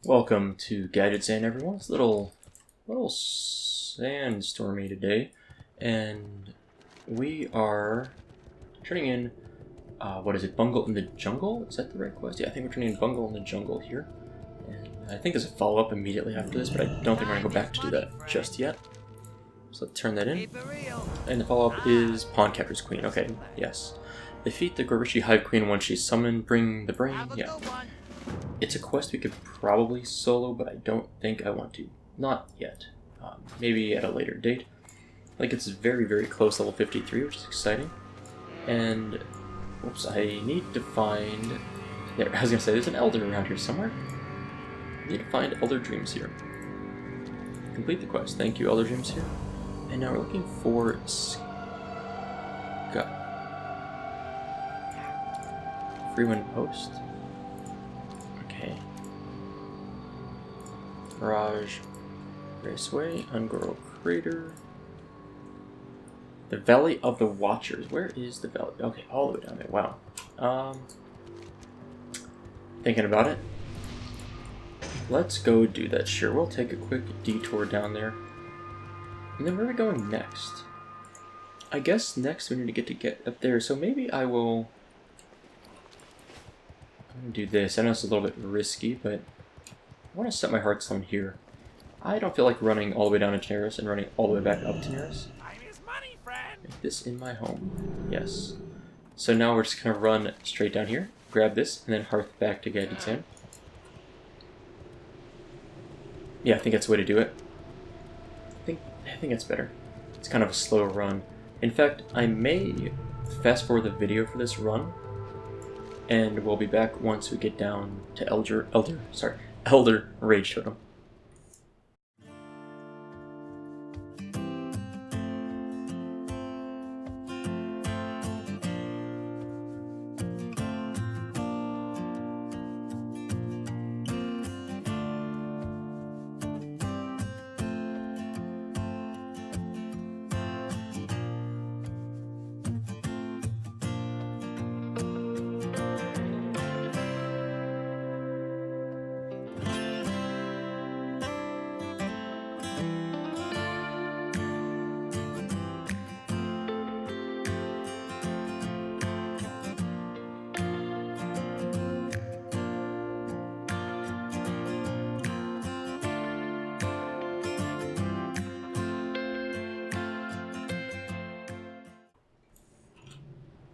Welcome to Gadget Sand, everyone. It's a little sandstormy today, and we are turning in, what is it, Bungle in the Jungle? Is that the right quest? Yeah, I think we're turning in Bungle in the Jungle here, and I think there's a follow-up immediately after this, but I don't think we're going to go back to do that just yet. So let's turn that in, and the follow-up is Pawn Captor's Queen. Okay, yes. Defeat the Gorishi Hive Queen once she's summoned, bring the brain, yeah. It's a quest we could probably solo, but I don't think I want to. Not yet. Maybe at a later date. Like, it's very, very close, level 53, which is exciting. And, oops, I need to find... There, I was gonna say, there's an Elder around here somewhere. I need to find Elder Dreams here. Complete the quest. Thank you, Elder Dreams here. And now we're looking for... Freewind Post. Okay. Mirage Raceway, Ungoro Crater. The Valley of the Watchers. Where is the valley? Okay, all the way down there. Wow. Thinking about it. Let's go do that. Sure, we'll take a quick detour down there. And then where are we going next? I guess next we need to get up there, so maybe I'm gonna do this. I know it's a little bit risky, but I want to set my Hearthstone here. I don't feel like running all the way down to Daenerys and running all the way back up to Daenerys. Make this in my home. Yes. So now we're just gonna run straight down here, grab this, and then Hearth back to Gadget Sand. Yeah, I think that's the way to do it. I think that's better. It's kind of a slow run. In fact, I may fast forward the video for this run, and we'll be back once we get down to Elder Rage Totem.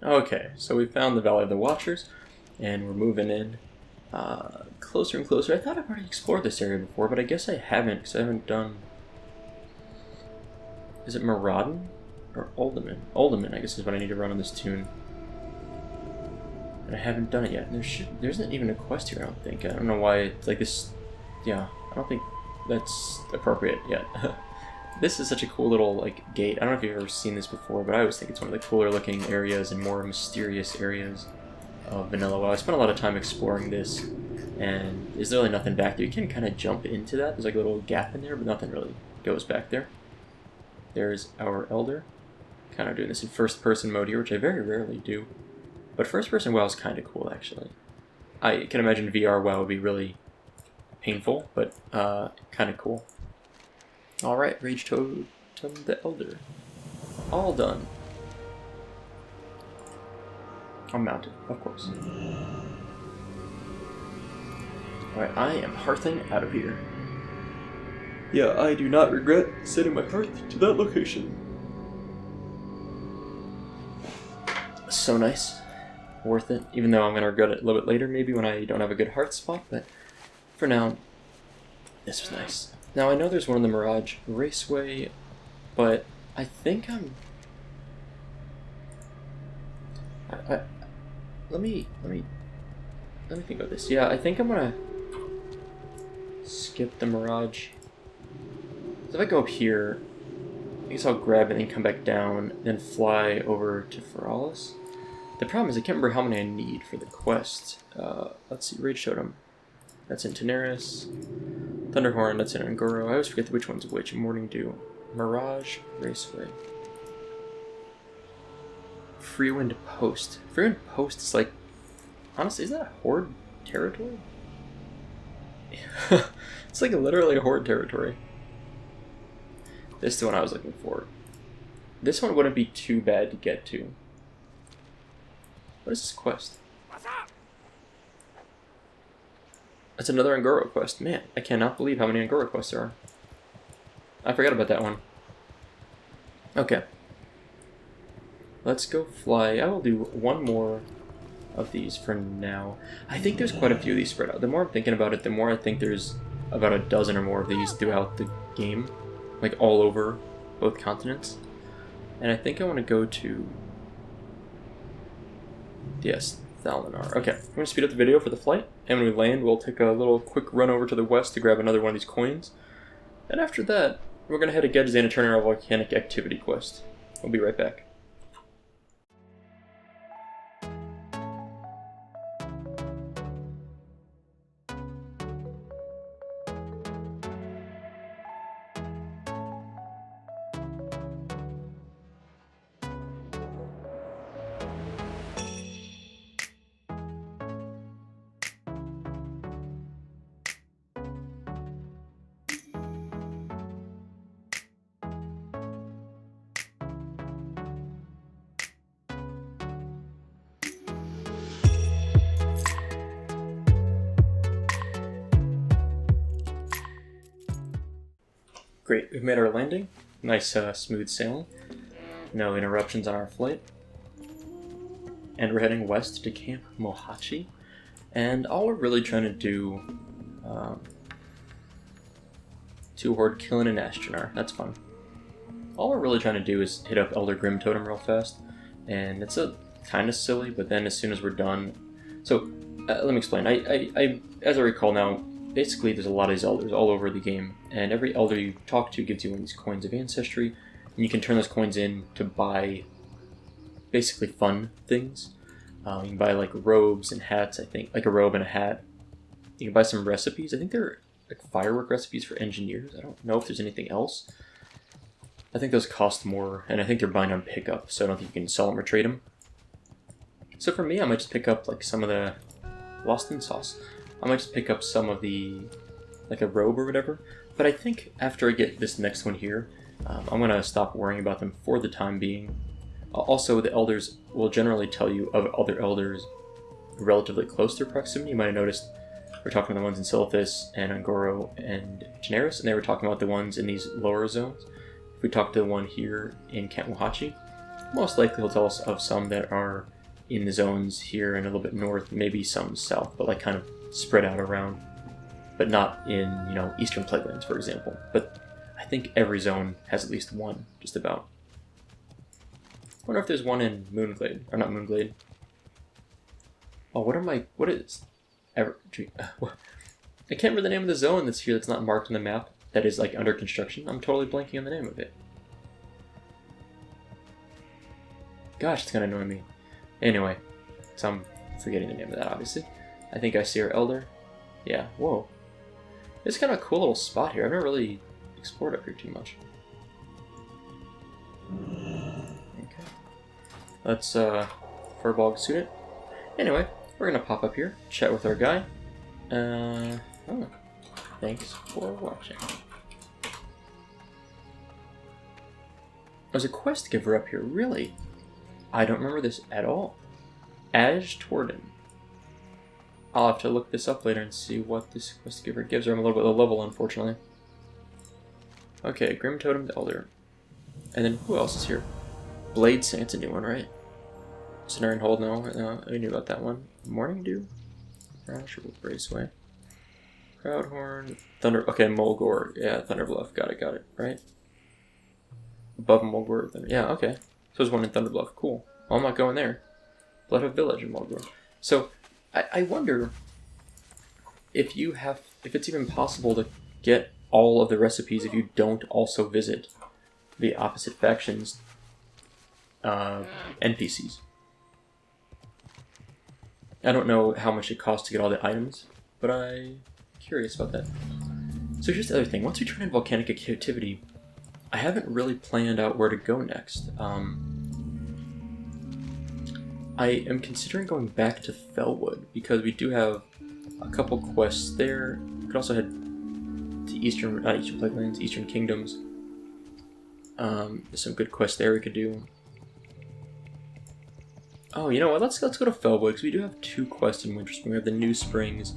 Okay, so we found the Valley of the Watchers, and we're moving in closer and closer. I thought I've already explored this area before, but I guess I haven't, because I haven't done... Is it Maraudon? Or Uldaman? Uldaman, I guess, is what I need to run on this tune. And I haven't done it yet. And there isn't even a quest here, I don't think. I don't know why it's like this... Yeah, I don't think that's appropriate yet. This is such a cool little, like, gate. I don't know if you've ever seen this before, but I always think it's one of the cooler looking areas and more mysterious areas of Vanilla WoW. I spent a lot of time exploring this, and there's really nothing back there. You can kind of jump into that. There's like a little gap in there, but nothing really goes back there. There's our Elder. Kind of doing this in first person mode here, which I very rarely do. But first person WoW is kind of cool, actually. I can imagine VR WoW would be really painful, but kind of cool. Alright, Rage Totem the Elder. All done. I'm mounted, of course. Alright, I am hearthing out of here. Yeah, I do not regret setting my hearth to that location. So nice. Worth it. Even though I'm going to regret it a little bit later, maybe when I don't have a good hearth spot, but for now, this was nice. Now, I know there's one in the Mirage Raceway, but I think I'm... Let me think about this. Yeah, I think I'm gonna skip the Mirage. So if I go up here, I guess I'll grab it and come back down, then fly over to Feralis. The problem is I can't remember how many I need for the quest. Let's see, Rage Totem. That's in Daenerys. Thunderhorn, that's in Ungoro. I always forget which one's which. Morning Dew. Mirage Raceway. Freewind Post. Freewind Post is like... Honestly, is that a Horde territory? It's like literally horde territory. This is the one I was looking for. This one wouldn't be too bad to get to. What is this quest? That's another Angora quest. Man, I cannot believe how many Angora quests there are. I forgot about that one. Okay. Let's go fly. I will do one more of these for now. I think there's quite a few of these spread out. The more I'm thinking about it, the more I think there's about a dozen or more of these throughout the game. Like all over both continents. And I think I want to go to... Yes, Thalinar. Okay, I'm going to speed up the video for the flight. And when we land, we'll take a little quick run over to the west to grab another one of these coins. And after that, we're going to head to Gedzan to turn in our volcanic activity quest. We'll be right back. Great, we've made our landing. Nice, smooth sailing. No interruptions on our flight. And we're heading west to Camp Mohachi. And all we're really trying to do... two horde killing an astronaut. That's fun. All we're really trying to do is hit up Elder Grim Totem real fast. And it's a kind of silly, but then as soon as we're done... So, let me explain. I as I recall now, basically, there's a lot of these elders all over the game, and every elder you talk to gives you one of these coins of Ancestry, and you can turn those coins in to buy basically fun things. You can buy like robes and hats, I think, like a robe and a hat. You can buy some recipes. I think they're like firework recipes for engineers. I don't know if there's anything else. I think those cost more, and I think they're buying on pickup, so I don't think you can sell them or trade them. So for me, I might just pick up like some of the Lost in Sauce. I might just pick up some of the, like a robe or whatever, but I think after I get this next one here, I'm going to stop worrying about them for the time being. Also, the elders will generally tell you of other elders relatively close to their proximity. You might have noticed we're talking about the ones in Silithus and Ungoro and Generis, and they were talking about the ones in these lower zones. If we talk to the one here in Camp Mohachi, most likely he'll tell us of some that are in the zones here and a little bit north, maybe some south, but like kind of spread out around, but not in, you know, Eastern Plaguelands, for example. But I think every zone has at least one, just about. I wonder if there's one in Moonglade, or not Moonglade. Oh, what is... I can't remember the name of the zone that's here that's not marked on the map, that is like under construction. I'm totally blanking on the name of it. Gosh, it's gonna annoy me. Anyway, so I'm forgetting the name of that, obviously. I think I see our elder. Yeah, whoa. It's kind of a cool little spot here. I've never really explored up here too much. Okay. Let's, Furbog suit it. Anyway, we're gonna pop up here, chat with our guy. Oh. Thanks for watching. There's a quest giver up here, really? I don't remember this at all. Aj Torden. I'll have to look this up later and see what this quest giver gives her. I'm a little bit low level, unfortunately. Okay, Grim Totem the Elder. And then who else is here? Blade Sand's a new one, right? Sinner and Hold, no, we knew about that one. Morning Dew? Rash will Braceway. Proudhorn. Thunder. Okay, Mulgore. Yeah, Thunderbluff. Got it, right? Above Mulgore. Yeah, okay. So there's one in Thunderbluff. Cool. Well, I'm not going there. Bloodhood Village in Mulgore. So, I wonder if it's even possible to get all of the recipes if you don't also visit the opposite factions NPCs. I don't know how much it costs to get all the items, but I'm curious about that. So here's the other thing. Once we turn in volcanic activity, I haven't really planned out where to go next. I am considering going back to Felwood, because we do have a couple quests there. We can could also head to Eastern Plaguelands, Eastern Kingdoms. There's some good quests there we could do. Oh, you know what? Let's go to Felwood, because we do have 2 quests in Winterspring. We have the New Springs,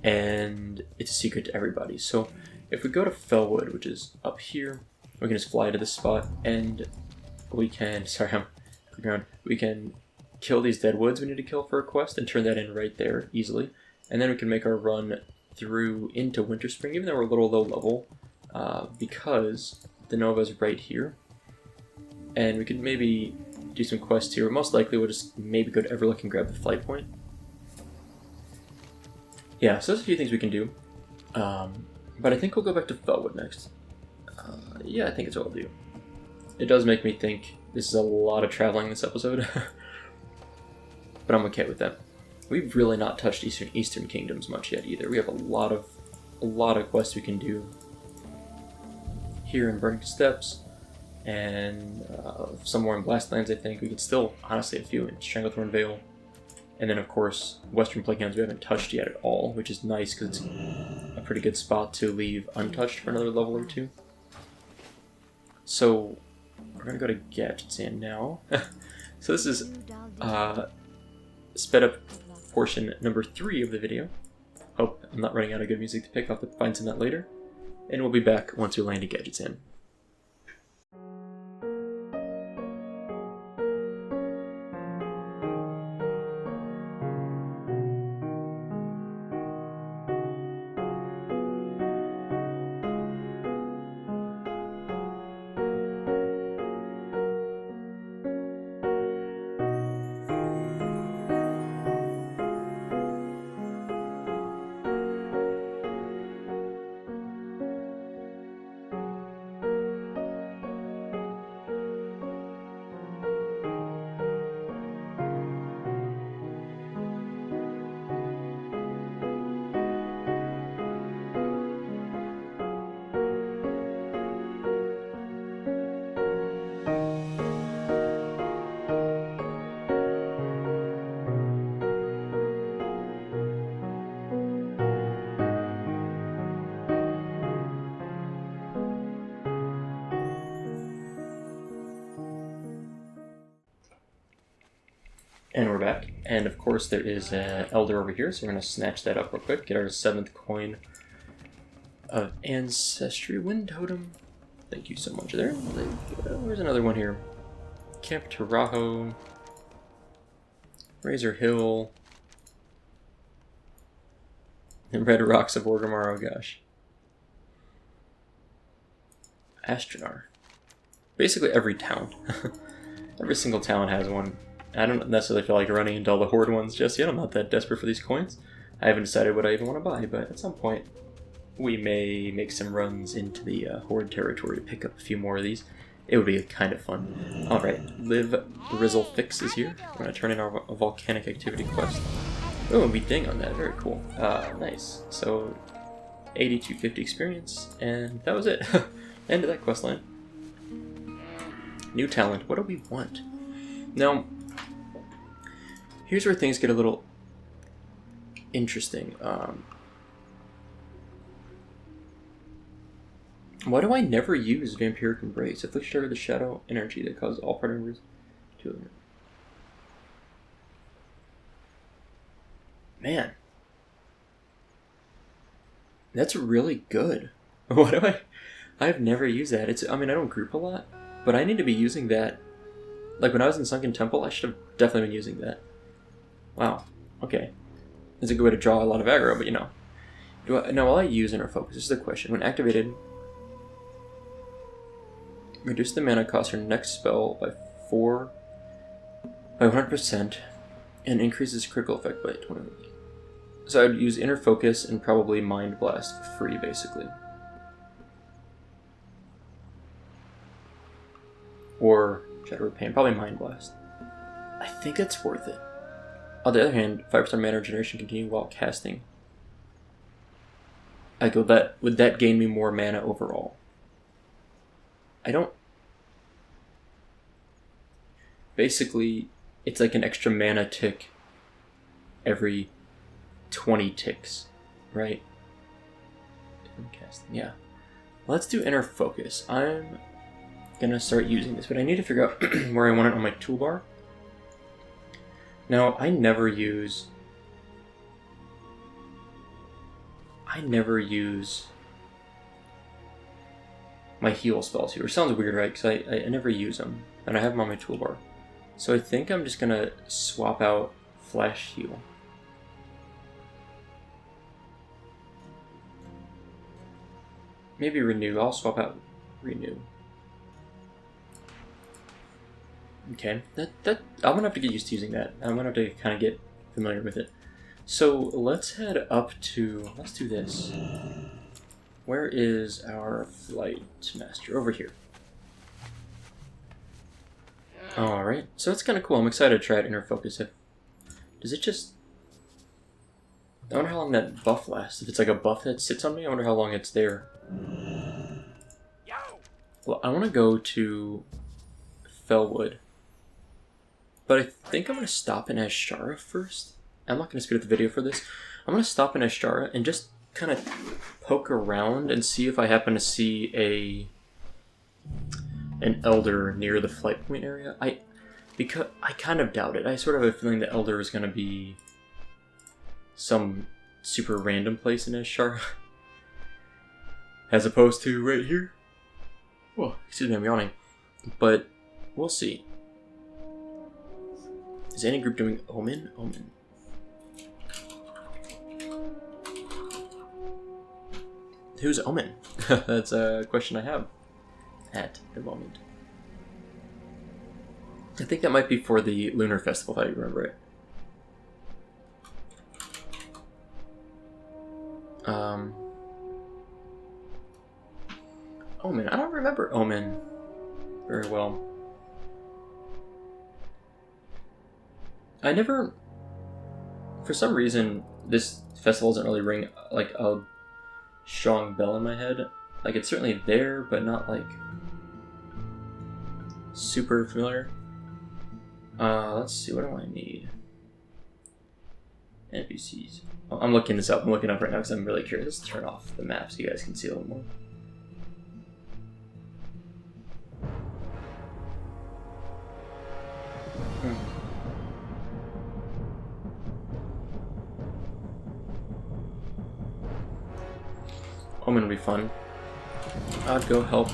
and it's a secret to everybody. So if we go to Felwood, which is up here, we can just fly to this spot, and we can, sorry, I'm clicking around, we can kill these dead woods we need to kill for a quest, and turn that in right there, easily. And then we can make our run through into Winterspring, even though we're a little low level, because the Nova's right here. And we could maybe do some quests here. Most likely we'll just maybe go to Everlook and grab the flight point. Yeah, so there's a few things we can do. But I think we'll go back to Felwood next. Yeah, I think it's what we'll do. It does make me think this is a lot of traveling this episode. But I'm okay with that. We've really not touched Eastern Kingdoms much yet either. We have a lot of quests we can do here in Burning Steppes, and some more in Blastlands. I think we could still honestly a few in Stranglethorn Vale, and then of course Western Plaguelands we haven't touched yet at all, which is nice because it's a pretty good spot to leave untouched for another level or 2. So we're gonna go to Gadget's End now. So this is sped up portion number 3 of the video. Hope I'm not running out of good music to pick. I'll have to find some of that later. And we'll be back once we land at Gadget's End. And we're back. And of course there is an Elder over here, so we're going to snatch that up real quick. Get our 7th coin of Ancestry. Wind Totem. Thank you so much. There's another one here. Camp Taurajo. Razor Hill. And Red Rocks of Orgrimmar, oh gosh. Astronar. Basically every town. Every single town has one. I don't necessarily feel like running into all the Horde ones just yet. I'm not that desperate for these coins. I haven't decided what I even want to buy, but at some point we may make some runs into the Horde territory to pick up a few more of these. It would be kind of fun. Alright, Live Rizzle Fix is here. We're going to turn in our volcanic activity quest. Oh, and we ding on that. Very cool. Nice. So, 8250 experience, and that was it. End of that quest line. New talent. What do we want? Now, here's where things get a little interesting. Why do I never use Vampiric Embrace? Afflict Share the shadow energy that causes all party members to... Man. That's really good. Why do I've never used that. I mean, I don't group a lot, but I need to be using that. Like, when I was in Sunken Temple, I should have definitely been using that. Wow. Okay. It's a good way to draw a lot of aggro, but you know. Now, will I use Inner Focus? This is the question. When activated, reduce the mana cost for next spell by 100%, and increases critical effect by 20%. So I'd use Inner Focus and probably Mind Blast for free, basically. Or Shadow Repaint, probably Mind Blast. I think it's worth it. On the other hand, 5% mana regeneration continue while casting. Would that gain me more mana overall? I don't... Basically, it's like an extra mana tick every 20 ticks, right? Casting, yeah. Let's do Inner Focus. I'm gonna start using this, but I need to figure out where I want it on my toolbar. Now, I never use my heal spells here. It sounds weird, right? Because I never use them, and I have them on my toolbar. So I think I'm just gonna swap out Flash Heal. Maybe Renew. I'll swap out Renew. Okay, that I'm gonna have to get used to using that. I'm gonna have to kind of get familiar with it. So let's head up to. Let's do this. Where is our Flight Master? Over here. Alright, so it's kind of cool. I'm excited to try out Inner Focus. Does it just... I wonder how long that buff lasts. If it's like a buff that sits on me, I wonder how long it's there. Well, I want to go to Felwood. But I think I'm going to stop in Ashara first. I'm not going to speed up the video for this. I'm going to stop in Ashara and just kind of poke around and see if I happen to see an Elder near the flight point area. Because I kind of doubt it. I sort of have a feeling the Elder is going to be some super random place in Ashara. As opposed to right here. Whoa, excuse me, I'm yawning. But we'll see. Is any group doing Omen? Omen. Who's Omen? That's a question I have at the moment. I think that might be for the Lunar Festival, if I remember it. Omen. I don't remember Omen very well. I never... For some reason, this festival doesn't really ring like a strong bell in my head. Like, it's certainly there, but not like super familiar. Let's see, what do I need? NPCs. Oh, I'm looking this up. I'm looking up right now because I'm really curious. Let's turn off the map so you guys can see a little more. Omen would be fun. I'd go help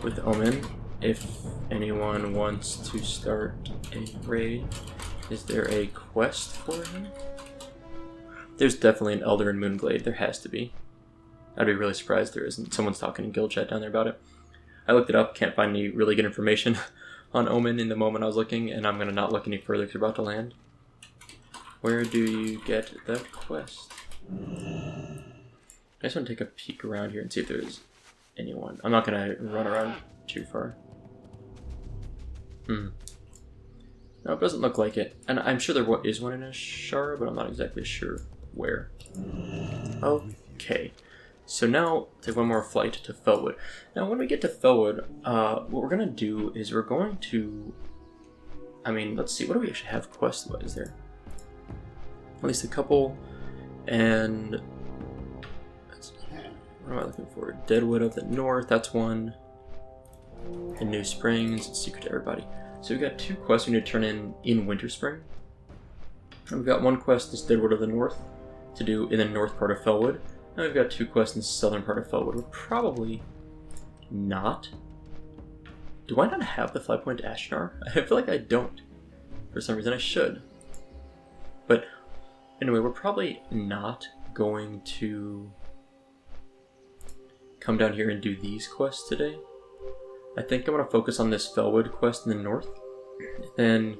with Omen if anyone wants to start a raid. Is there a quest for him? There's definitely an Elder in Moonglade. There has to be. I'd be really surprised there isn't. Someone's talking in guild chat down there about it. I looked it up. Can't find any really good information on Omen in the moment I was looking, and I'm going to not look any further because we're about to land. Where do you get the quest? I just want to take a peek around here and see if there's anyone. I'm not going to run around too far. No, it doesn't look like it. And I'm sure there is one in Ashara, but I'm not exactly sure where. Okay. So now, take one more flight to Felwood. Now, when we get to Felwood, what we're going to do is we're going to... I mean, let's see. What do we actually have quest-wise there? At least a couple. And... what am I looking for? Deadwood of the North, that's one. And New Springs, it's Secret to Everybody. So we've got two quests we need to turn in Winterspring. And we've got one quest, this Deadwood of the North, to do in the north part of Felwood. And we've got two quests in the southern part of Felwood. We're probably not. Do I not have the flight point to Ashnar? I feel like I don't. For some reason I should. But anyway, we're probably not going to come down here and do these quests today. I think I'm going to focus on this Felwood quest in the north. Then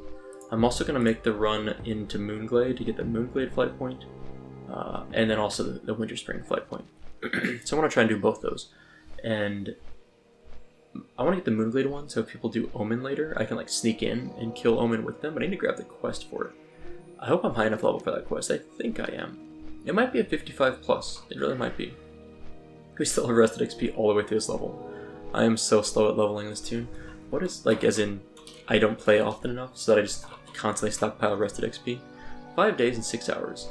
I'm also going to make the run into Moonglade to get the Moonglade flight point. And then also the Winterspring flight point. So I want to try and do both those. And I want to get the Moonglade one, so if people do Omen later, I can like sneak in and kill Omen with them, but I need to grab the quest for it. I hope I'm high enough level for that quest. I think I am. It might be a 55 plus. It really might be. We still have rested XP all the way through this level. I am so slow at leveling this tune. What is, like, as in, I don't play often enough, so that I just constantly stockpile rested XP? 5 days and 6 hours.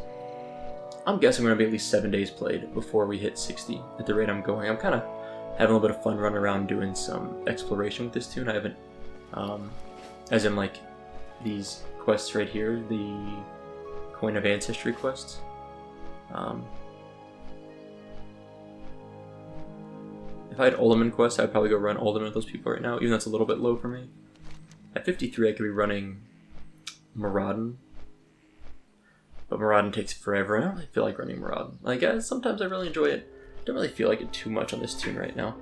I'm guessing we're gonna be at least 7 days played before we hit 60 at the rate I'm going. I'm kind of having a little bit of fun running around doing some exploration with this tune. I haven't, as in like these quests right here, the Coin of Ancestry quests. If I had Uldaman quests, I'd probably go run Uldaman with those people right now, even though that's a little bit low for me. At 53, I could be running Maraudon. But Maraudon takes forever, and I don't really feel like running Maraudon. Like, sometimes I really enjoy it. Don't really feel like it too much on this tune right now.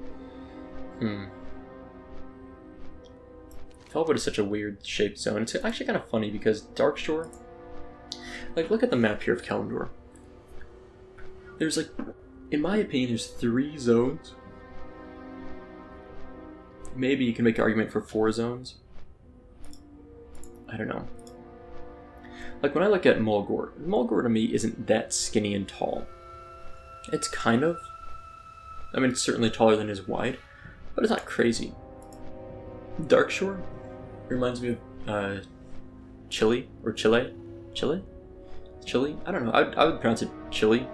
Felwood is such a weird shaped zone. It's actually kind of funny because Darkshore, like, look at the map here of Kalimdor. There's like, in my opinion, there's 3 zones. Maybe you can make an argument for 4 zones. I don't know. Like, when I look at Mulgore to me isn't that skinny and tall. It's kind of. I mean, it's certainly taller than is wide, but it's not crazy. Darkshore reminds me of Chile, or Chile? Chile? Chile? I don't know. I would pronounce it Chile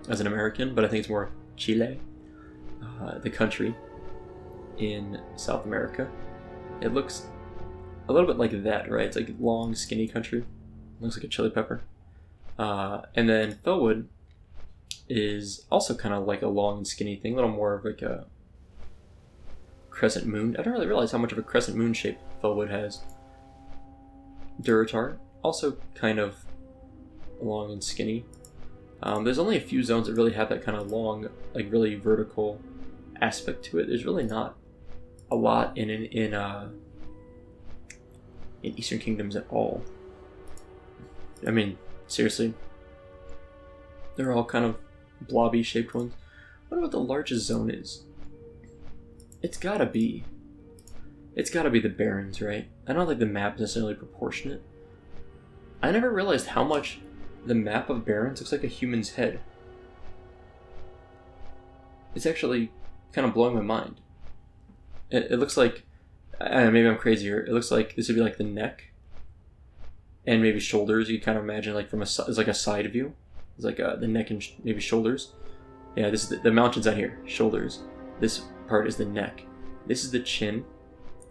as an American, but I think it's more Chile, the country in South America. It looks a little bit like that, right? It's like a long, skinny country. It looks like a chili pepper. And then Felwood is also kind of like a long and skinny thing, a little more of like a crescent moon. I don't really realize how much of a crescent moon shape Felwood has. Durotar, also kind of long and skinny. There's only a few zones that really have that kind of long, like really vertical aspect to it. There's really not a lot in Eastern Kingdoms at all. I mean, seriously. They're all kind of blobby shaped ones. I wonder what the largest zone is. It's gotta be the Barrens, right? I don't think the map is necessarily proportionate. I never realized how much the map of Barrens looks like a human's head. It's actually kind of blowing my mind. It looks like, maybe I'm crazier, it looks like this would be like the neck and maybe shoulders. You kind of imagine like from it's like a side view. It's like the neck and maybe shoulders. Yeah, this is the mountains out here, shoulders. This part is the neck. This is the chin.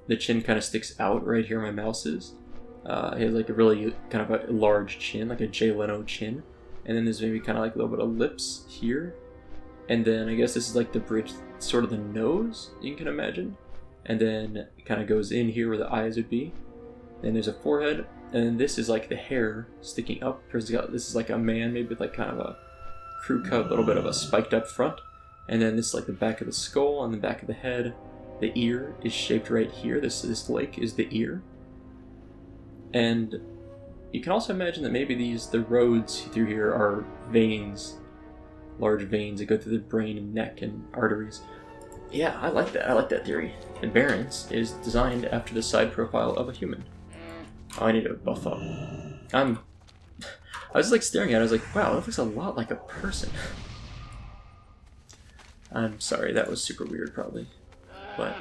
The chin kind of sticks out right here where my mouse is. He has like a really kind of a large chin, like a Jay Leno chin. And then there's maybe kind of like a little bit of lips here. And then I guess this is like the bridge, sort of the nose, you can imagine. And then it kind of goes in here where the eyes would be. Then there's a forehead. And then this is like the hair sticking up. This is like a man, maybe with like kind of a crew cut, a little bit of a spiked up front. And then this is like the back of the skull and the back of the head. The ear is shaped right here. This lake is the ear. And you can also imagine that maybe the roads through here are veins, large veins that go through the brain and neck and arteries. Yeah, I like that. I like that theory. And Barrens is designed after the side profile of a human. Oh, I need to buff up. I was like staring at it. I was like, wow, that looks a lot like a person. I'm sorry, that was super weird probably. But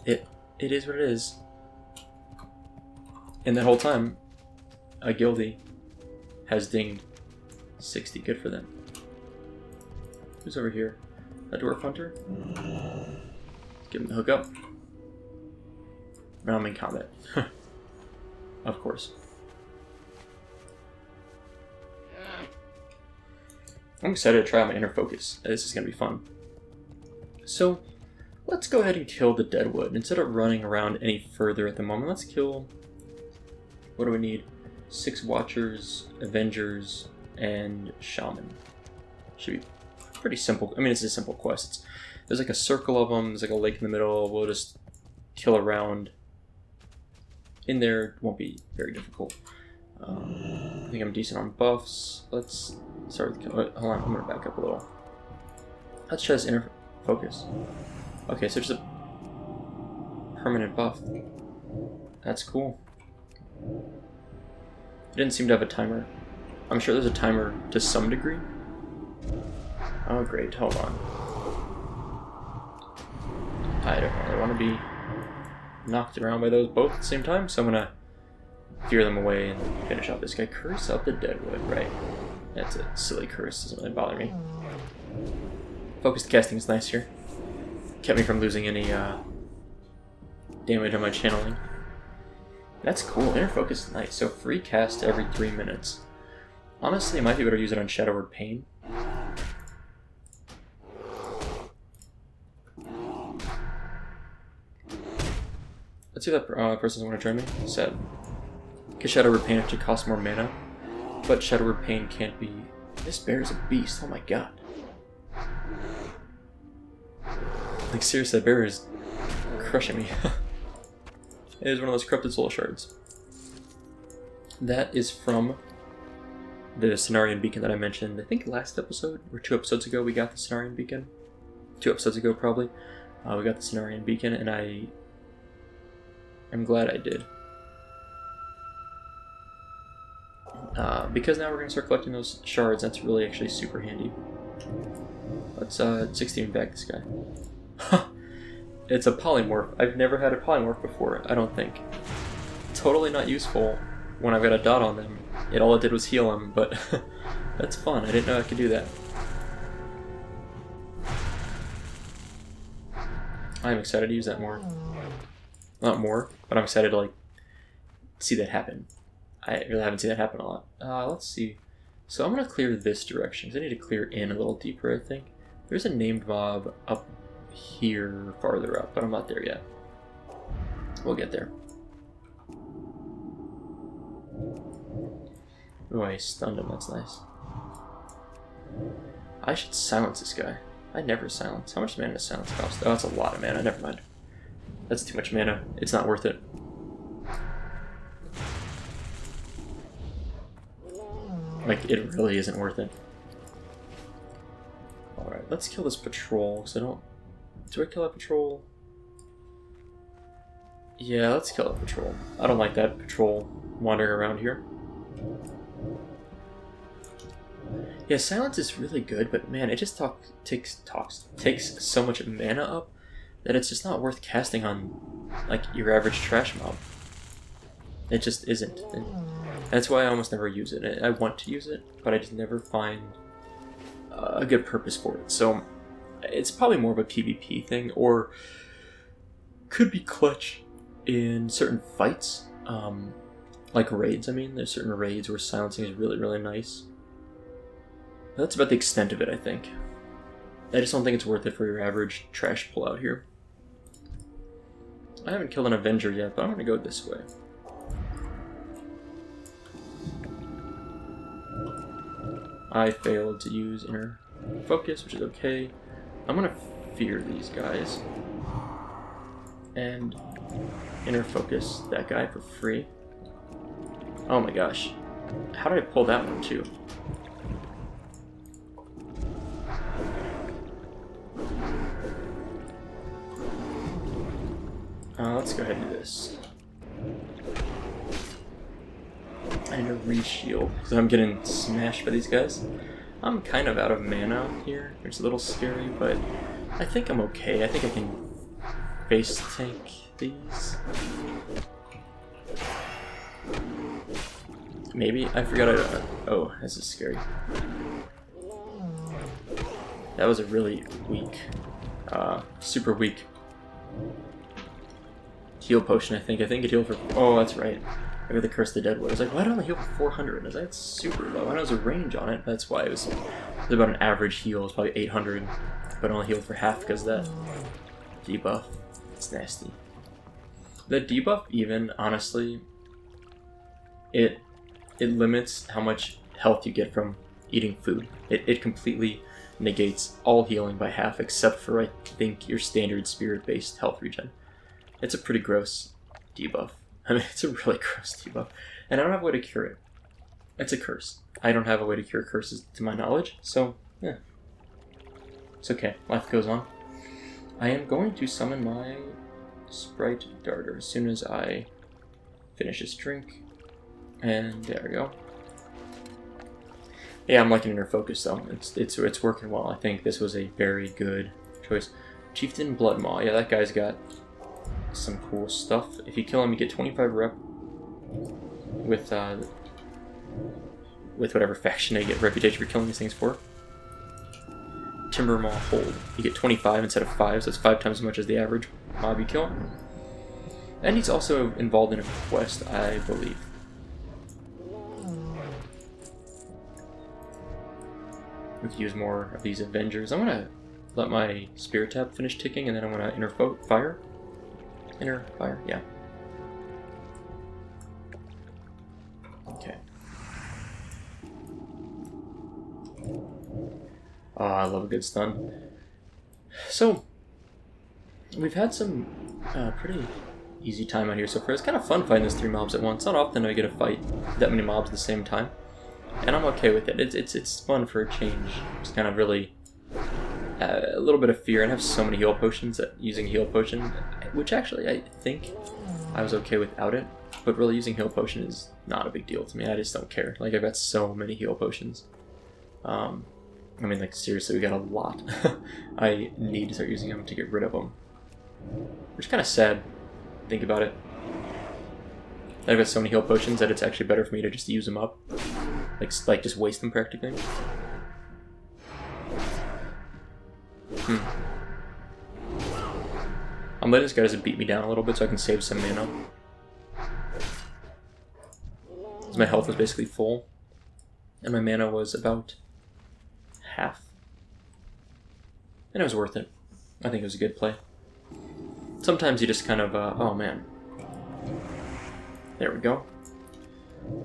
it is what it is. And that whole time, a guildie has dinged 60. Good for them. Who's over here? A dwarf hunter? Give him the hook up. Now I'm in combat. Of course. I'm excited to try out my inner focus. This is going to be fun. So, let's go ahead and kill the Deadwood. Instead of running around any further at the moment, let's kill... What do we need? 6 Watchers, Avengers, and Shaman. Should be pretty simple. I mean, it's a simple quest. There's like a circle of them. There's like a lake in the middle. We'll just kill around. In there, won't be very difficult. I think I'm decent on buffs. Let's start with... Hold on, I'm going to back up a little. Let's try this inner focus. Okay, so just a permanent buff. That's cool. It didn't seem to have a timer. I'm sure there's a timer to some degree. Oh great, hold on. I don't really want to be knocked around by those both at the same time, so I'm gonna fear them away and finish off this guy. Curse up the Deadwood, right. That's a silly curse, doesn't really bother me. Focused casting is nice here. Kept me from losing any damage on my channeling. That's cool. Inner focus is nice. So free cast every 3 minutes. Honestly, it might be better to use it on Shadow Word Pain. Let's see if that person doesn't want to join me. Sad. Because Shadow Word Pain actually costs more mana. But Shadow Word Pain can't be... This bear is a beast. Oh my god. Like, seriously, that bear is crushing me. It is one of those Corrupted Soul Shards. That is from the Cenarian Beacon that I mentioned, I think last episode, or 2 episodes ago, we got the Cenarian Beacon. 2 episodes ago, probably. We got the Cenarian Beacon, and I'm glad I did. Because now we're going to start collecting those shards, that's really actually super handy. Let's 16 back this guy. It's a polymorph. I've never had a polymorph before, I don't think. Totally not useful when I've got a dot on them. All it did was heal them, but that's fun. I didn't know I could do that. I'm excited to use that more. Not more, but I'm excited to like see that happen. I really haven't seen that happen a lot. Let's see. So I'm going to clear this direction, because I need to clear in a little deeper, I think. There's a named mob up here, farther up, but I'm not there yet. We'll get there. Oh, I stunned him, that's nice. I should silence this guy. I never silence. How much mana does silence cost? Oh, that's a lot of mana, never mind. That's too much mana. It's not worth it. Like, it really isn't worth it. Alright, let's kill this patrol, because I don't... Do I kill that patrol? Yeah, let's kill that patrol. I don't like that patrol wandering around here. Yeah, silence is really good, but man, it just takes so much mana up that it's just not worth casting on, like, your average trash mob. It just isn't. And that's why I almost never use it. I want to use it, but I just never find a good purpose for it. So it's probably more of a PvP thing, or could be clutch in certain fights, like raids. I mean, there's certain raids where silencing is really, really nice. But that's about the extent of it, I think. I just don't think it's worth it for your average trash pull out here. I haven't killed an Avenger yet, but I'm going to go this way. I failed to use Inner Focus, which is okay. I'm going to fear these guys. And Inner Focus that guy for free. Oh my gosh. How did I pull that one too? Let's go ahead and do this. I need to re-shield, because I'm getting smashed by these guys. I'm kind of out of mana here, which is a little scary, but I think I'm okay. I think I can face tank these. Maybe? I forgot oh, this is scary. That was a really weak, super weak heal potion, I think. I think it healed for... Oh, that's right. I got the Curse of the Deadwood. I was like, why don't I heal for 400? I was like, that's super low. I know there's a range on it. That's why it was about an average heal. It was probably 800, but I only healed for half because of that debuff. It's nasty. The debuff, even, honestly, it limits how much health you get from eating food. It completely negates all healing by half, except for, I think, your standard spirit-based health regen. It's a pretty gross debuff. I mean, it's a really gross debuff. And I don't have a way to cure it. It's a curse. I don't have a way to cure curses to my knowledge, so, yeah. It's okay. Life goes on. I am going to summon my Sprite Darter as soon as I finish this drink. And there we go. Yeah, I'm liking Inner Focus, though. It's working well. I think this was a very good choice. Chieftain Bloodmaw. Yeah, that guy's got some cool stuff. If you kill him, you get 25 rep with with whatever faction they get reputation for killing these things for. Timber Maw Hold. You get 25 instead of 5, so it's 5 times as much as the average mob you kill. And he's also involved in a quest, I believe. We could use more of these Avengers. I'm gonna let my Spirit Tap finish ticking, and then I'm gonna Inner Fire, yeah. Okay. Oh, I love a good stun. So, we've had some pretty easy time out here so far. It's kind of fun fighting those 3 mobs at once. Not often do I get to fight that many mobs at the same time, and I'm okay with it. It's fun for a change. It's kind of really a little bit of fear, and I have so many heal potions that using heal potion, which actually I think I was okay without it, but really using heal potion is not a big deal to me. I just don't care. Like, I've got so many heal potions. I mean, like, seriously, we got a lot. I need to start using them to get rid of them. Which is kind of sad. Think about it. I've got so many heal potions that it's actually better for me to just use them up. Like just waste them practically. I'm letting this guy just beat me down a little bit so I can save some mana. Because my health was basically full. And my mana was about half. And it was worth it. I think it was a good play. Sometimes you just kind of, oh man. There we go.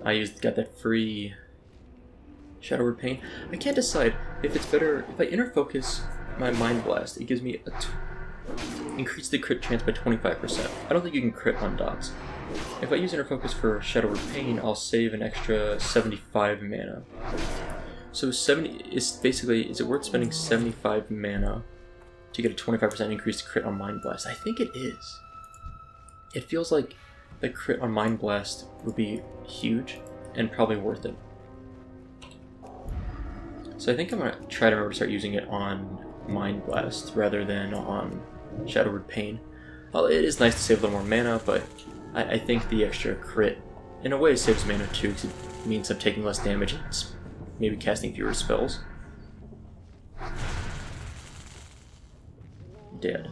Got that free Shadow Word Pain. I can't decide if it's better, if I inner focus my Mind Blast, it gives me increase the crit chance by 25%. I don't think you can crit on dots. If I use inner focus for Shadow Word Pain, I'll save an extra 75 mana. So 70 is basically, is it worth spending 75 mana to get a 25% increase to crit on Mind Blast? I think it is. It feels like the crit on Mind Blast would be huge and probably worth it. So I think I'm going to try to remember to start using it on Mind Blast rather than on Shadow Word Pain. Well, it is nice to save a little more mana, but I think the extra crit in a way saves mana too, because it means I'm taking less damage and maybe casting fewer spells. Dead.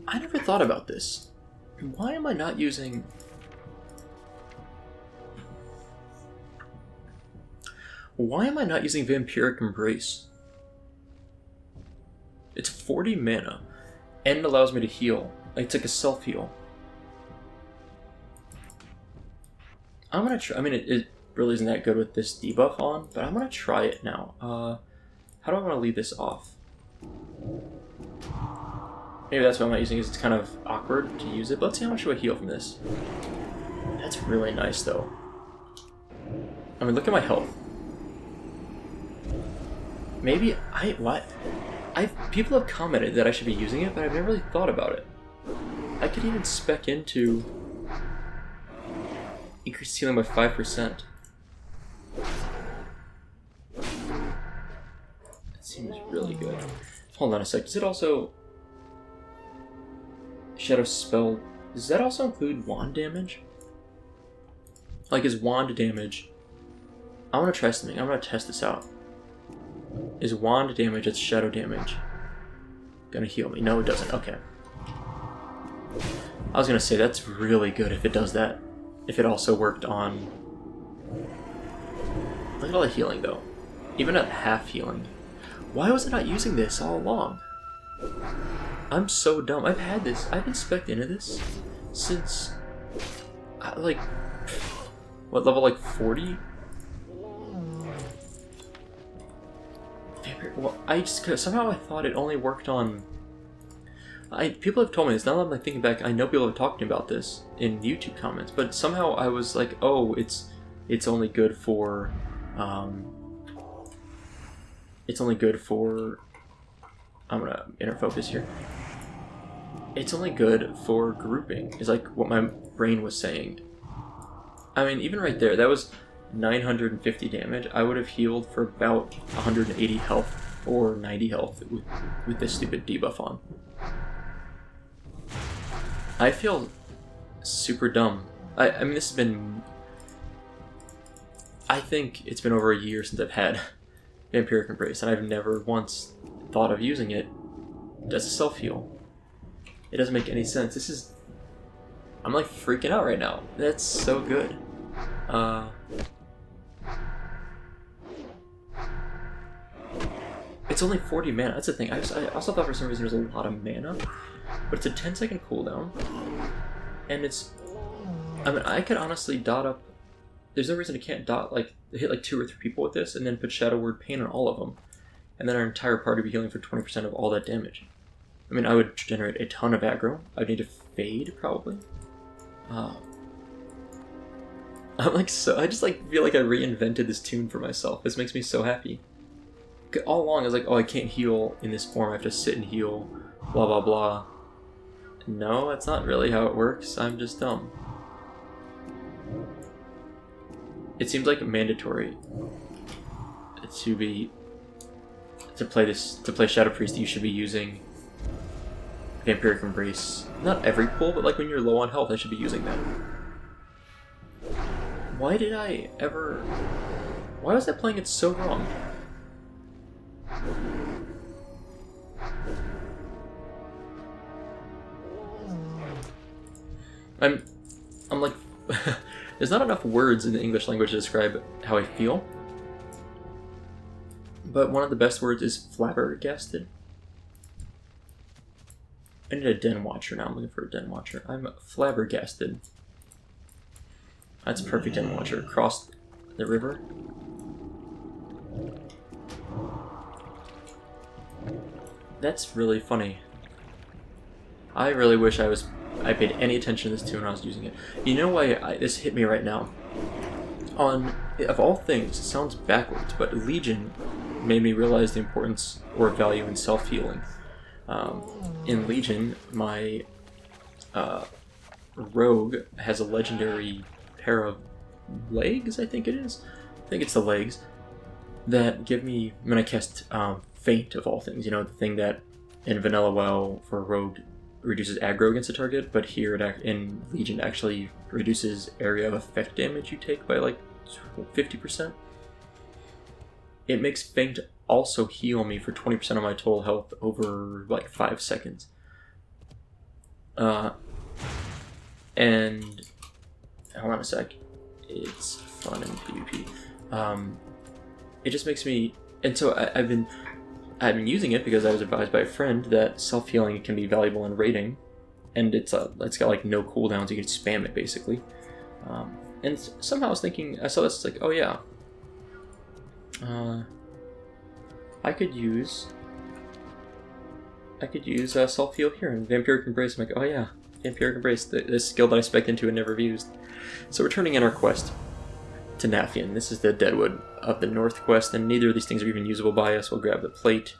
I never thought about this. Why am I not using... Why am I not using Vampiric Embrace? It's 40 mana and allows me to heal. Like, it's like a self-heal. I'm gonna try... I mean, it really isn't that good with this debuff on, but I'm gonna try it now. How do I want to leave this off? Maybe that's why I'm not using it, because it's kind of awkward to use it, but let's see how much do I heal from this. That's really nice, though. I mean, look at my health. Maybe people have commented that I should be using it, but I've never really thought about it. I could even spec into increased healing by 5%. That seems really good. Hold on a sec. Does it also... Shadow Spell... Does that also include wand damage? Like, is wand damage... I want to try something. I'm going to test this out. Is wand damage its shadow damage gonna heal me? No, it doesn't. Okay. I was gonna say, that's really good if it does that. If it also worked on... Look at all the healing, though. Even at half healing. Why was I not using this all along? I'm so dumb. I've had this. I've been spec'd into this since... like... What, level, like, 40? Well, somehow I thought it only worked on... people have told me this. Now that I'm like thinking back, I know people have talked to me about this in YouTube comments, but somehow I was like, oh, it's only good for... it's only good for... I'm gonna inner focus here. It's only good for grouping, is like what my brain was saying. I mean, even right there, that was 950 damage. I would have healed for about 180 health or 90 health with this stupid debuff on. I feel super dumb. I mean, this has been... I think it's been over a year since I've had Vampiric Embrace, and I've never once thought of using it as a self-heal. It doesn't make any sense. This is... I'm like freaking out right now. That's so good. It's only 40 mana. That's the thing. I also thought for some reason there's a lot of mana, but it's a 10-second cooldown, and it's... I mean, I could honestly dot up... There's no reason I can't dot, like, hit like 2 or 3 people with this, and then put Shadow Word Pain on all of them, and then our entire party would be healing for 20% of all that damage. I mean, I would generate a ton of aggro. I'd need to fade, probably. I'm like so... I just like feel like I reinvented this tune for myself. This makes me so happy. All along, I was like, oh, I can't heal in this form. I have to sit and heal, blah, blah, blah. No, that's not really how it works. I'm just dumb. It seems like mandatory to play Shadow Priest. You should be using Vampiric Embrace. Not every pull, but like when you're low on health, I should be using that. Why was I playing it so wrong? I'm like, there's not enough words in the English language to describe how I feel. But one of the best words is flabbergasted. I need a Den Watcher now. I'm looking for a Den Watcher. I'm flabbergasted. That's a perfect Den Watcher. Across the river. That's really funny. I really wish I paid any attention to this tune when I was using it. You know why this hit me right now? Of all things, it sounds backwards, but Legion made me realize the importance or value in self-healing. In Legion, my rogue has a legendary pair of legs, I think it is. I think it's the legs that give me, when I cast Faint of all things, you know, the thing that in Vanilla WoW for rogue reduces aggro against a target, but here in Legion actually reduces area of effect damage you take by like 50%. It makes Faint also heal me for 20% of my total health over like 5 seconds. And hold on a sec. It's fun in PvP. It just makes me, and so I've been using it because I was advised by a friend that self-healing can be valuable in raiding, and it's got like no cooldowns. You can spam it basically. And somehow I was thinking, I saw this, like, oh yeah, I could use self-heal here in Vampiric Embrace. I'm like, oh yeah, Vampiric Embrace, this skill that I spec'd into and never used. So we're turning in our quest to Nathian. This is the Deadwood of the North quest, and neither of these things are even usable by us. We'll grab the plate.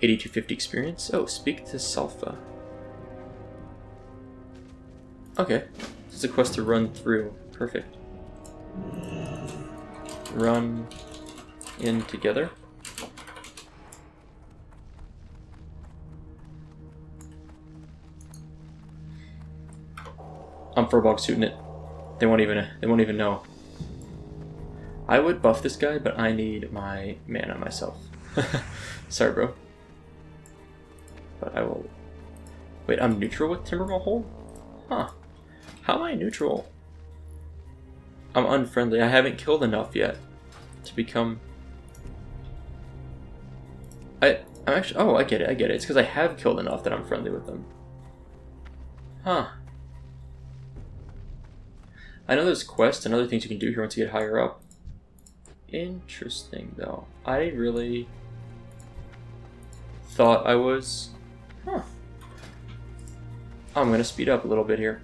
8250 experience. Oh, speak to Salfa. Okay, this is a quest to run through. Perfect. Run in together. I'm Furbog suiting it. They won't even know. I would buff this guy, but I need my mana myself. Sorry, bro. But I will... Wait, I'm neutral with Timbermaw Hole? Huh. How am I neutral? I'm unfriendly. I haven't killed enough yet to become... I'm actually... Oh, I get it. It's because I have killed enough that I'm friendly with them. Huh. I know there's quests and other things you can do here once you get higher up. Interesting, though. I really thought I was... Huh. I'm going to speed up a little bit here.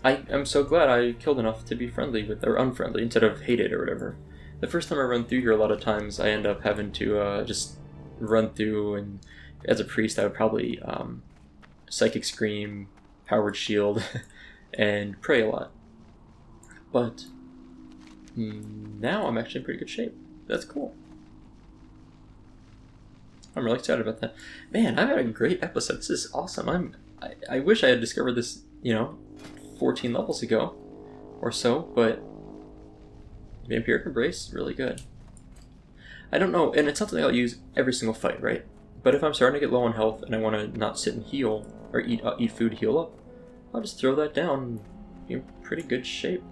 I'm so glad I killed enough to be friendly with, or unfriendly, instead of hated or whatever. The first time I run through here, a lot of times I end up having to just run through, and as a priest I would probably Psychic Scream, Powered Shield, and pray a lot. But now I'm actually in pretty good shape. That's cool. I'm really excited about that. Man, I've had a great episode. This is awesome. I wish I had discovered this, 14 levels ago or so, but Vampiric Embrace, really good. I don't know, and it's something I'll use every single fight, right? But if I'm starting to get low on health and I want to not sit and heal, or eat food to heal up, I'll just throw that down and be in pretty good shape.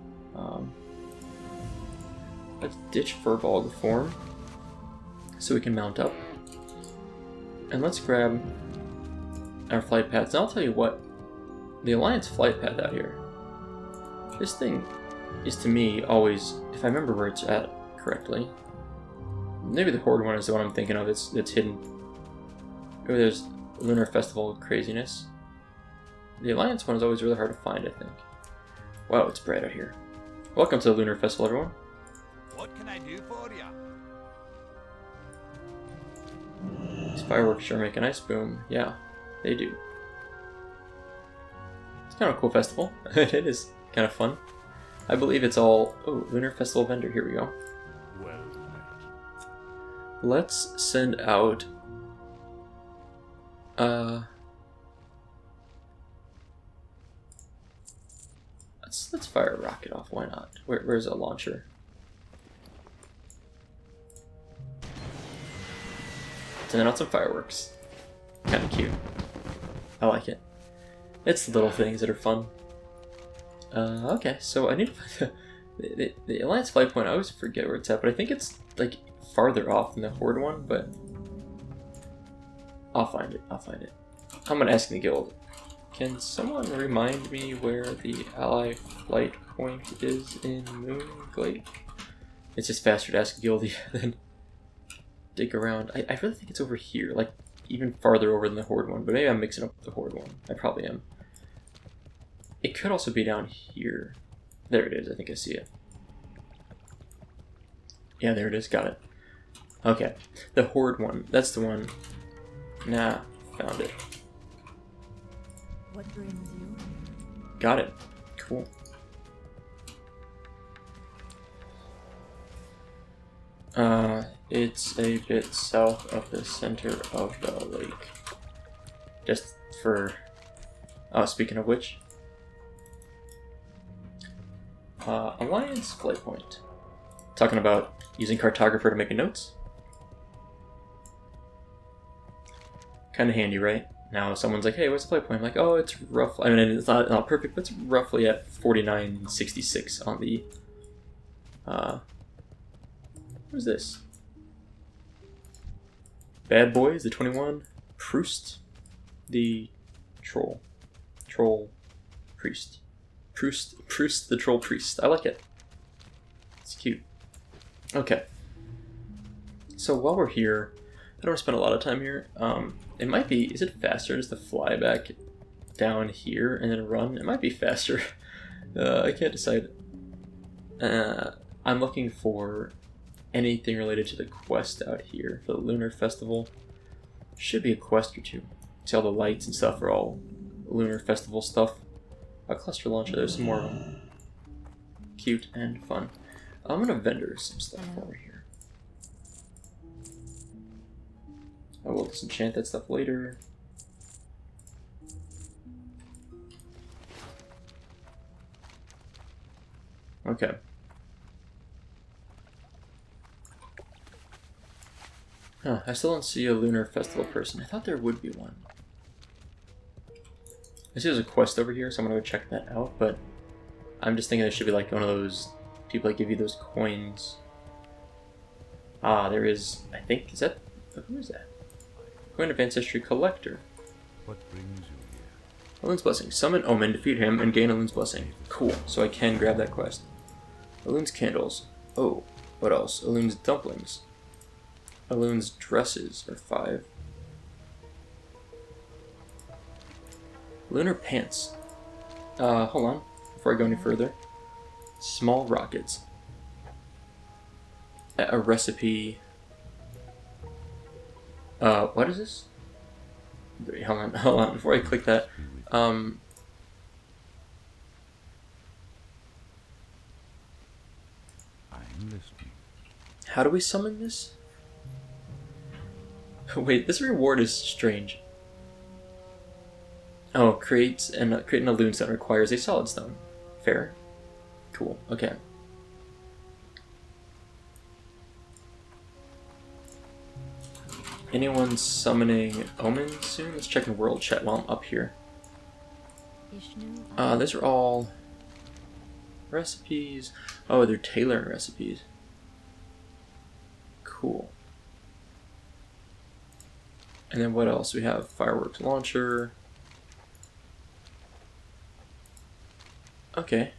Let's ditch Furbolg form so we can mount up. And let's grab our flight paths. And I'll tell you what, the Alliance flight path out here, this thing is to me always, if I remember where it's at correctly, maybe the Horde one is the one I'm thinking of, it's hidden. Maybe there's Lunar Festival craziness. The Alliance one is always really hard to find, I think. Wow, it's bright out here. Welcome to the Lunar Festival, everyone. What can I do for ya? These fireworks sure make a nice boom. Yeah, they do. It's kind of a cool festival. It is kind of fun. I believe it's all... Oh, Lunar Festival vendor, here we go. Well met. Let's send out... Let's fire a rocket off, why not? Where's a launcher? Send out some fireworks. Kinda cute. I like it. It's the little things that are fun. Okay, so I need to find the Alliance flight point. I always forget where it's at, but I think it's like farther off than the Horde one, but I'll find it. I'm gonna ask the guild. Can someone remind me where the ally flight point is in Moonglade? It's just faster to ask a guild than dig around. I really think it's over here, like even farther over than the Horde one, but maybe I'm mixing up the Horde one. I probably am. It could also be down here. There it is, I think I see it. Yeah, there it is, got it. Okay, the Horde one, that's the one. Nah, found it. What brings you? Got it. Cool. It's a bit south of the center of the lake. Just for... Oh, speaking of which. Alliance flight point. Talking about using Cartographer to make notes. Kinda handy, right? Now, if someone's like, hey, what's the flight point? I'm like, oh, it's roughly, I mean, it's not perfect, but it's roughly at 4966 on the, what is this? Bad Boys, the 21, Proust, the Troll Priest. Proust, the Troll Priest. I like it. It's cute. Okay. So while we're here, I don't want to spend a lot of time here. It might be, is it faster just to fly back down here and then run? It might be faster. I can't decide. I'm looking for anything related to the quest out here for the Lunar Festival. Should be a quest or two. See, all the lights and stuff are all Lunar Festival stuff. A cluster launcher, there's some more of them. Cute and fun. I'm gonna vendor some stuff over here. I will disenchant that stuff later. Okay. Huh, I still don't see a Lunar Festival person. I thought there would be one. I see there's a quest over here, so I'm gonna go check that out, but I'm just thinking there should be like one of those people that give you those coins. Ah, there is, I think, is that, who is that? Coin of Ancestry Collector. What brings you here? Elun's Blessing. Summon Omen, defeat him, and gain Elun's Blessing. Cool, so I can grab that quest. Elun's Candles. Oh, what else? Elun's Dumplings. Elun's Dresses are 5. Lunar Pants. Hold on, before I go any further. Small Rockets. A recipe. What is this? Wait, hold on, before I click that. I'm listening. How do we summon this? Wait, this reward is strange. Oh, creating a loon stone requires a solid stone. Fair. Cool. Okay. Anyone summoning omens soon? Let's check in world chat while I'm up here. These are all recipes. Oh, they're tailoring recipes. Cool. And then what else? We have fireworks launcher. Okay.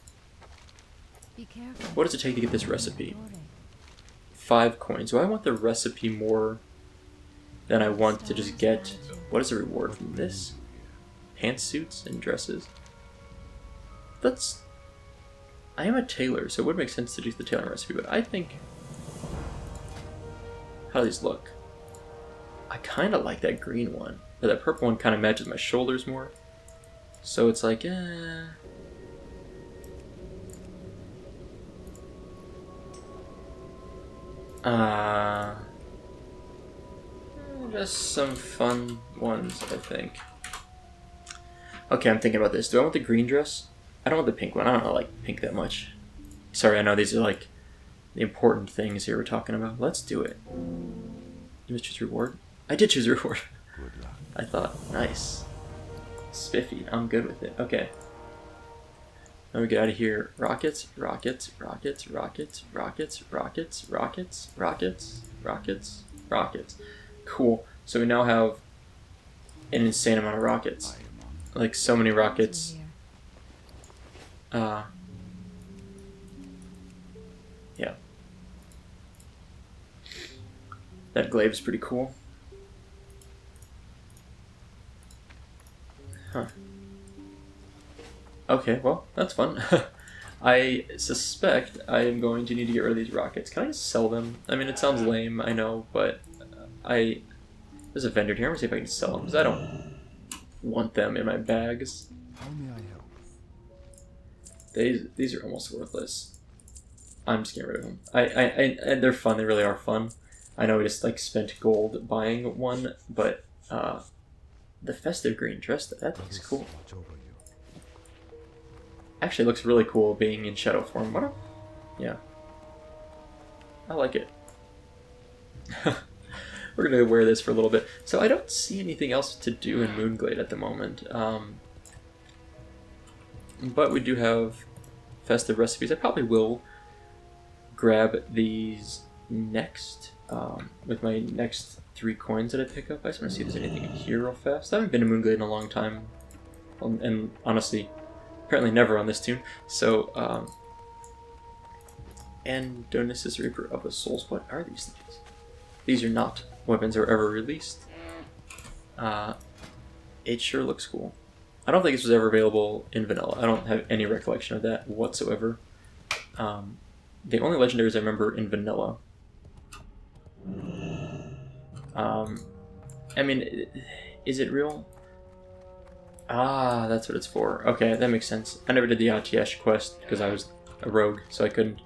Be careful. What does it take to get this recipe? 5 coins. Do I want the recipe more than I want to just get... What is the reward from this? Pantsuits and dresses? That's... I am a tailor, so it would make sense to do the tailoring recipe, but I think... How do these look? I kind of like that green one. But that purple one kind of matches my shoulders more. So it's like, just some fun ones, I think. Okay, I'm thinking about this. Do I want the green dress? I don't want the pink one. I don't like pink that much. Sorry, I know these are like the important things here we're talking about. Let's do it. You must choose reward? I did choose reward. Good luck. I thought, nice. Spiffy, I'm good with it. Okay. Now we get out of here. Rockets, rockets, rockets, rockets, rockets, rockets, rockets, rockets, rockets, rockets. Cool. So we now have an insane amount of rockets. Like so many rockets. Yeah. That glaive is pretty cool. Huh. Okay, well, that's fun. I suspect I am going to need to get rid of these rockets. Can I just sell them? I mean, it sounds lame, I know, but there's a vendor here. I'm gonna see if I can sell them, because I don't want them in my bags. How may I help? These are almost worthless. I'm just getting rid of them. I they're fun. They really are fun. I know we just like spent gold buying one, but the festive green dress, that looks cool. Watch over you. Actually, it looks really cool being in shadow form. Yeah, I like it. We're gonna wear this for a little bit. So I don't see anything else to do in Moonglade at the moment. But we do have festive recipes. I probably will grab these next with my next 3 coins that I pick up. I just want to see if there's anything in here real fast. I haven't been to Moonglade in a long time, and honestly, apparently never on this tune. So, and Donis Reaper of the Souls. What are these things? These are not weapons that were ever released. It sure looks cool. I don't think this was ever available in vanilla. I don't have any recollection of that whatsoever. The only legendaries I remember in vanilla. I mean, is it real? Ah, that's what it's for. Okay, that makes sense. I never did the Atiyesh quest because I was a rogue, so I couldn't.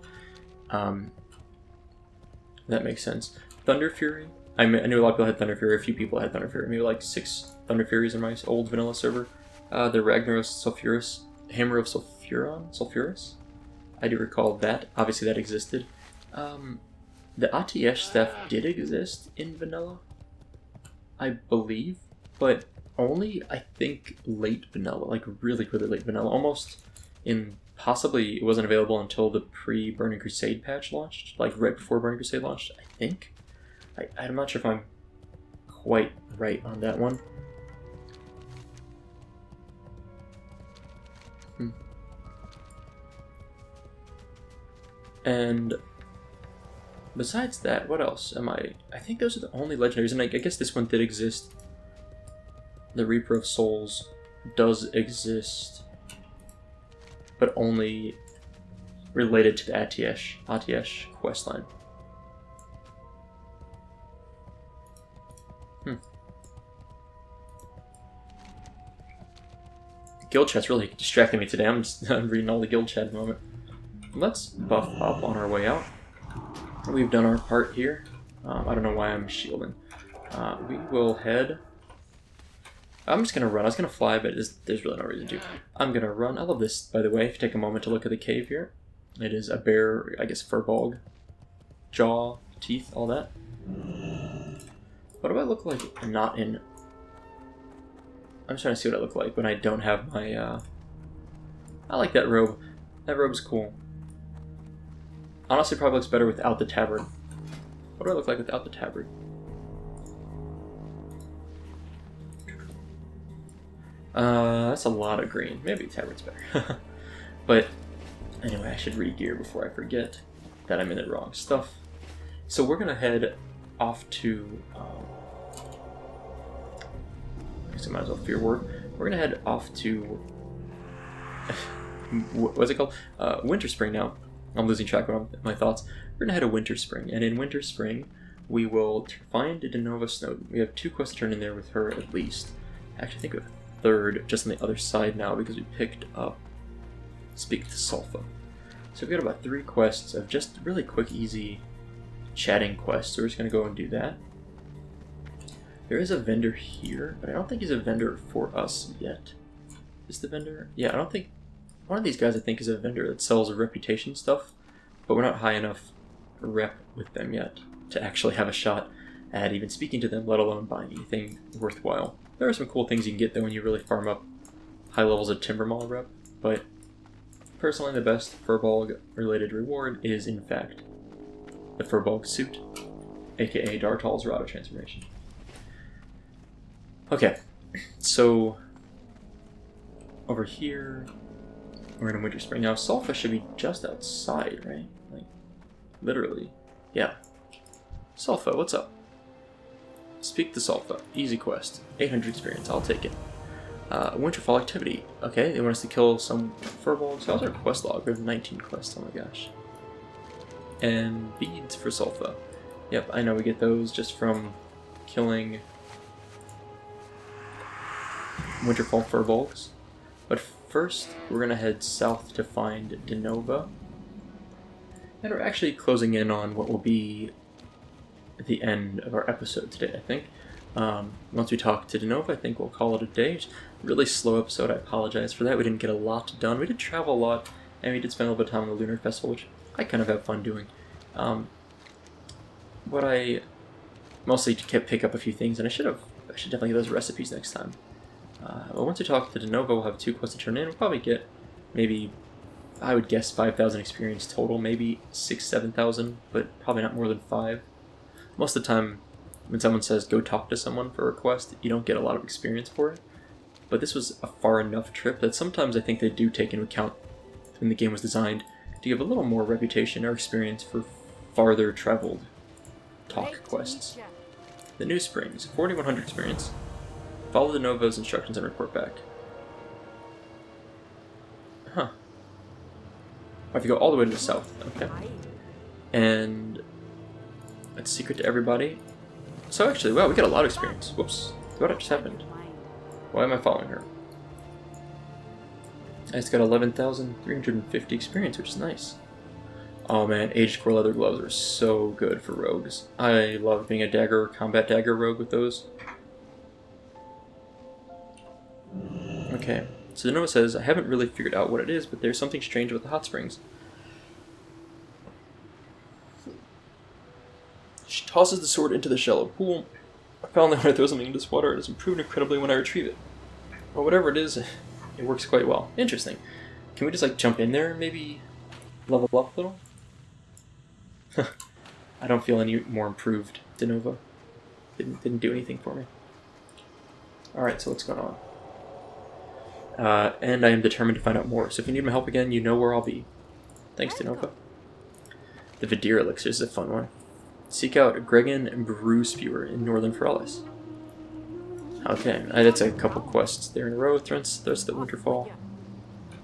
That makes sense. Thunder Fury. I knew a lot of people had Thunder Fury. A few people had Thunder Fury. Maybe like 6 Thunder Furies in my old vanilla server. The Ragnaros Sulfurus, Hammer of Sulfurus. I do recall that. Obviously, that existed. The Atiyesh staff did exist in vanilla, I believe, but only, I think, late vanilla, like really, really late vanilla. Almost in, possibly, it wasn't available until the pre-Burning Crusade patch launched, like right before Burning Crusade launched, I think. I'm not sure if I'm quite right on that one. And besides that, what else am I think those are the only legendaries, and I guess this one did exist. The Reaper of Souls does exist, but only related to the Atiyesh questline. Guild chat's really distracting me today. I'm reading all the guild chat at the moment. Let's buff up on our way out. We've done our part here. I don't know why I'm shielding. We will head I'm just gonna run. I was gonna fly, but there's really no reason to. I'm gonna run. I love this, by the way. If you take a moment to look at the cave here, it is a bear, I guess, furbog, jaw, teeth, all that. What do I look like not in... I'm trying to see what I look like when I don't have my, I like that robe. That robe's cool. Honestly, probably looks better without the tabard. What do I look like without the tabard? That's a lot of green. Maybe tabard's better. But anyway, I should re-gear before I forget that I'm in the wrong stuff. So we're gonna head off to... I guess I might as well fear word. We're gonna head off to... what's it called? Winterspring now. I'm losing track of my thoughts. We're gonna head to Winterspring, and in Winterspring, we will find Denova Snowden. We have 2 quests to turn in there with her at least. Actually, I think we have a 3rd just on the other side now because we picked up Speak to Sulfa. So we've got about 3 quests of just really quick, easy chatting quests. So we're just gonna go and do that. There is a vendor here, but I don't think he's a vendor for us yet. Is the vendor? Yeah, I don't think... One of these guys I think is a vendor that sells reputation stuff, but we're not high enough rep with them yet to actually have a shot at even speaking to them, let alone buying anything worthwhile. There are some cool things you can get though when you really farm up high levels of Timbermaw rep, but personally the best Furbog related reward is in fact the Furbog suit, aka Dartal's Rod of Transformation. Okay, so over here we're in Winterspring. Now Sulfa should be just outside, right? Like, literally. Yeah. Sulfa, what's up? Speak to Sulfa. Easy quest. 800 experience, I'll take it. Winterfall activity. Okay, they want us to kill some furbolgs. How's our quest log? We have 19 quests, oh my gosh. And beads for Sulfa. Yep, I know we get those just from killing Winterfall furbolgs. But first, we're going to head south to find Denova. And we're actually closing in on what will be the end of our episode today, I think. Once we talk to Denova, I think we'll call it a day. Really slow episode, I apologize for that. We didn't get a lot done. We did travel a lot, and we did spend a little bit of time on the Lunar Festival, which I kind of have fun doing. What I mostly kept pick up a few things, and I should definitely get those recipes next time. Well, once we talk to Denova, we'll have 2 quests to turn in. We'll probably get maybe, I would guess, 5,000 experience total, maybe 6,000, 7,000, but probably not more than 5. Most of the time, when someone says go talk to someone for a quest, you don't get a lot of experience for it. But this was a far enough trip that sometimes I think they do take into account when the game was designed to give a little more reputation or experience for farther traveled talk quests. The New Springs, 4,100 experience. Follow the Novo's instructions and report back. Huh. I have to go all the way to the south. Okay. And that's secret to everybody. So actually, wow, we got a lot of experience. Whoops. What just happened? Why am I following her? I just got 11,350 experience, which is nice. Oh man, aged core leather gloves are so good for rogues. I love being a combat dagger rogue with those. Okay, so Denova says, I haven't really figured out what it is, but there's something strange with the hot springs. She tosses the sword into the shallow pool. I found that when I throw something into this water, it has improved incredibly when I retrieve it. Well, whatever it is, it works quite well. Interesting. Can we just, like, jump in there and maybe level up a little? I don't feel any more improved, Denova. Didn't do anything for me. Alright, so what's going on? And I am determined to find out more, so if you need my help again, you know where I'll be. Thanks, Denova. The Vidir Elixir is a fun one. Seek out Gregan and Brew Spewer in Northern Feralis. Okay, that's a couple quests there in a row. Threats the Winterfall.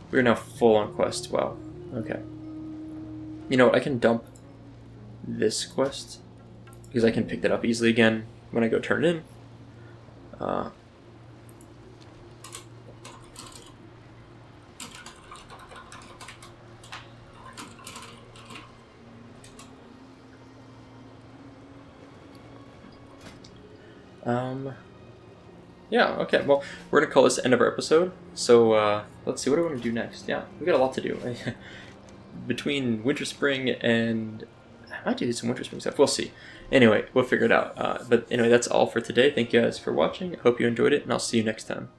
We're now full on quest. Wow. Okay. You know what? I can dump this quest because I can pick that up easily again when I go turn it in. Yeah, okay, well, we're gonna call this the end of our episode, so let's see, what do I want to do next? Yeah, we got a lot to do. Between Winterspring and... I might do some Winterspring stuff, we'll see. Anyway, we'll figure it out. But anyway, that's all for today. Thank you guys for watching, I hope you enjoyed it, and I'll see you next time.